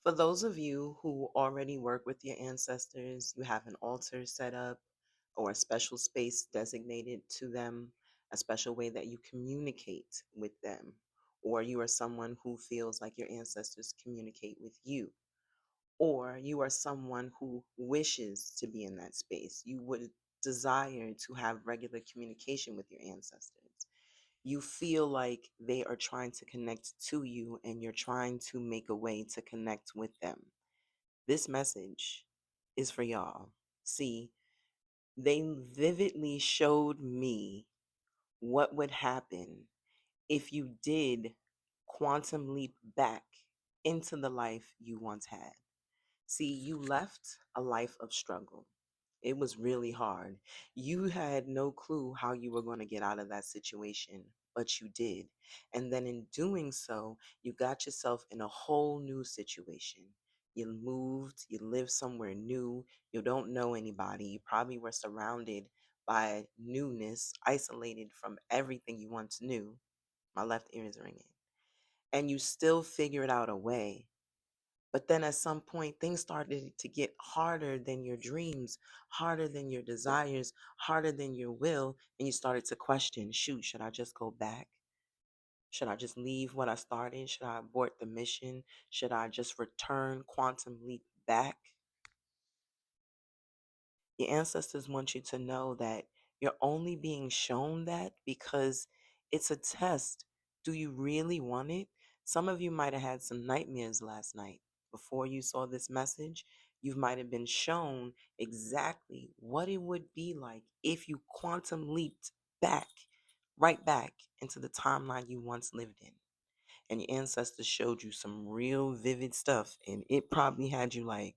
For those of you who already work with your ancestors, you have an altar set up or a special space designated to them, a special way that you communicate with them, or you are someone who feels like your ancestors communicate with you, or you are someone who wishes to be in that space. You would desire to have regular communication with your ancestors. You feel like they are trying to connect to you and you're trying to make a way to connect with them. This message is for y'all. See, they vividly showed me what would happen if you did quantum leap back into the life you once had. See, you left a life of struggle. It was really hard. You had no clue how you were going to get out of that situation, but you did. And then in doing so, you got yourself in a whole new situation. You moved, you live somewhere new, you don't know anybody, you probably were surrounded by newness, isolated from everything you once knew. My left ear is ringing. And you still figured out a way, but then at some point, things started to get harder than your dreams, harder than your desires, harder than your will. And you started to question, shoot, should I just go back? Should I just leave what I started? Should I abort the mission? Should I just return quantum leap back? Your ancestors want you to know that you're only being shown that because it's a test. Do you really want it? Some of you might have had some nightmares last night. Before you saw this message, you might have been shown exactly what it would be like if you quantum leaped back, right back into the timeline you once lived in. And your ancestors showed you some real vivid stuff, and it probably had you like,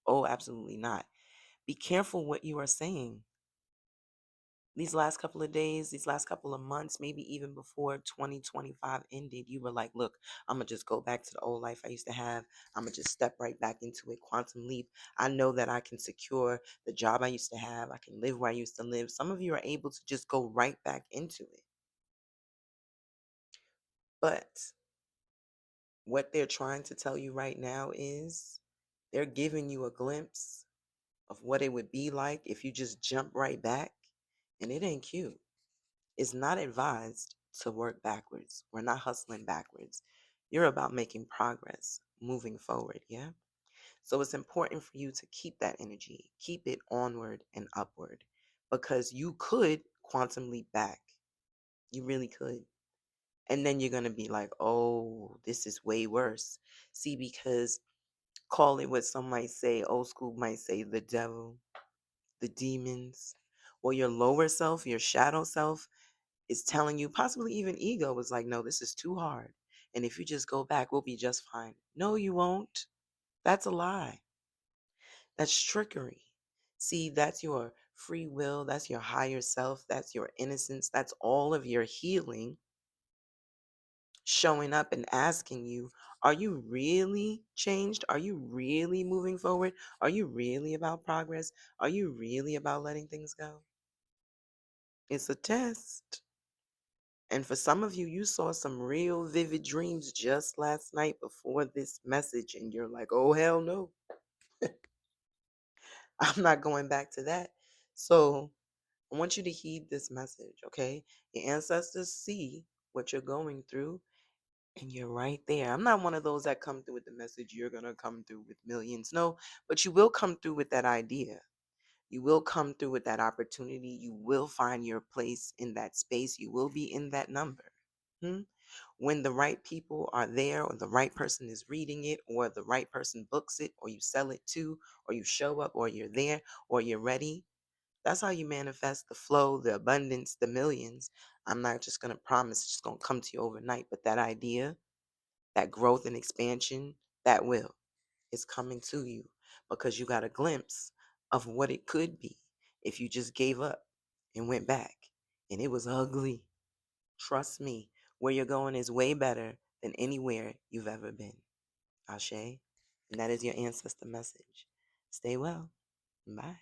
oh, absolutely not. Be careful what you are saying. These last couple of days, these last couple of months, maybe even before 2025 ended, you were like, look, I'm going to just go back to the old life I used to have. I'm going to just step right back into it, quantum leap. I know that I can secure the job I used to have. I can live where I used to live. Some of you are able to just go right back into it. But what they're trying to tell you right now is they're giving you a glimpse of what it would be like if you just jump right back. And it ain't cute. It's not advised to work backwards. We're not hustling backwards. You're about making progress, moving forward, yeah? So it's important for you to keep that energy, keep it onward and upward, because you could quantum leap back. You really could. And then you're going to be like, oh, this is way worse. See, because call it what some might say, old school might say, the devil, the demons, or your lower self, your shadow self is telling you, possibly even ego was like, no, this is too hard. And if you just go back, we'll be just fine. No, you won't. That's a lie. That's trickery. See, that's your free will. That's your higher self. That's your innocence. That's all of your healing showing up and asking you, are you really changed? Are you really moving forward? Are you really about progress? Are you really about letting things go? It's a test. And for some of you, you saw some real vivid dreams just last night before this message, and you're like, oh, hell no, I'm not going back to that. So I want you to heed this message, okay? Your ancestors see what you're going through, and you're right there. I'm not one of those that come through with the message, you're going to come through with millions. No, but you will come through with that idea. You will come through with that opportunity. You will find your place in that space. You will be in that number. Hmm? When the right people are there, or the right person is reading it, or the right person books it, or you sell it to, or you show up, or you're there, or you're ready, that's how you manifest the flow, the abundance, the millions. I'm not just going to promise it's just going to come to you overnight, but that idea, that growth and expansion, that will is coming to you because you got a glimpse of what it could be if you just gave up and went back. And it was ugly. Trust me, where you're going is way better than anywhere you've ever been. Ashe. And that is your ancestor message. Stay well. Bye.